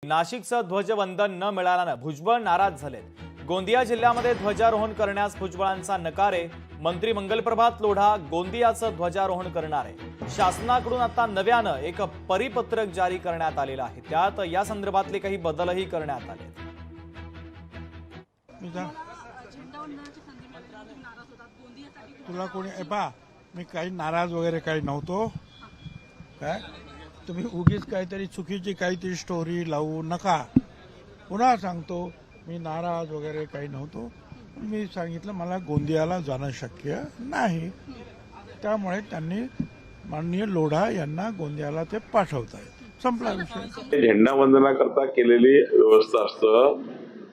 नाशिकचं ध्वजवंदन न मिळाल्यानं भुजबळ नाराज झाले। गोंदिया जिल्ह्यामध्ये ध्वजारोहण करण्यास भुजबळांचा नकार आहे। मंत्री मंगलप्रभात लोढा गोंदियाचं ध्वजारोहण करणार आहे। शासनाकडून आता नव्यानं एक परिपत्रक जारी करण्यात आलेलं आहे। त्यात या संदर्भातले काही बदलही करण्यात आले। तुला कोणी मी काही नाराज वगैरे काही नव्हतो। काय तुम्ही उगीच काहीतरी चुकीची काहीतरी स्टोरी लावू नका। पुन्हा सांगतो मी नाराज वगैरे काही नव्हतो। मी सांगितलं मला गोंदियाला जाणं शक्य नाही, त्यामुळे त्यांनी माननीय लोढा यांना गोंदियाला ते पाठवतायत। संपला विषय। झेंडा वंदनाकरता केलेली व्यवस्था असतं।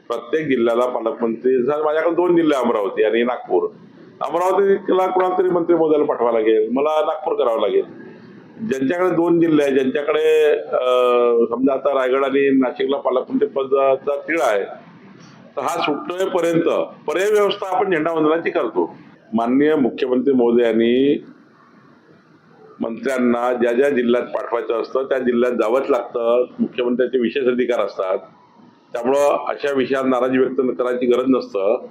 प्रत्येक जिल्ह्याला पालकमंत्री, माझ्याकडे 2 जिल्हे अमरावती आणि नागपूर। अमरावतीला कोणाला तरी मंत्री मोजायला पाठवावं लागेल, मला नागपूर करावं लागेल। ज्यांच्याकडे 2 जिल्हे आहेत, ज्यांच्याकडे समजा आता रायगड आणि नाशिकला पालकमंत्री पदाचा तिढा आहे, तर हा सुटण्यापर्यंत पर्यायी व्यवस्था आपण झेंडा वंदनाची करतो। माननीय मुख्यमंत्री महोदयांनी मंत्र्यांना ज्या ज्या जिल्ह्यात पाठवायचं असतं त्या जिल्ह्यात जावंच लागतं। मुख्यमंत्र्यांचे विशेष अधिकार असतात, त्यामुळं अशा विषयात नाराजी व्यक्त करायची गरज नसतं।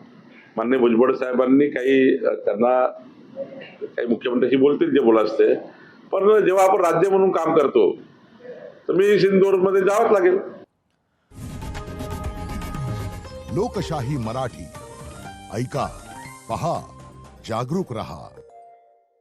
माननीय भुजबळ साहेबांनी त्यांना काही मुख्यमंत्र्यांशी बोलतील जे बोलत असते, पण जेव्हा आपण राज्य म्हणून काम करतो तर मी सिंधुदुर्गमध्ये जावंच लागेल। लोकशाही मराठी ऐका, पहा, जागरूक रहा।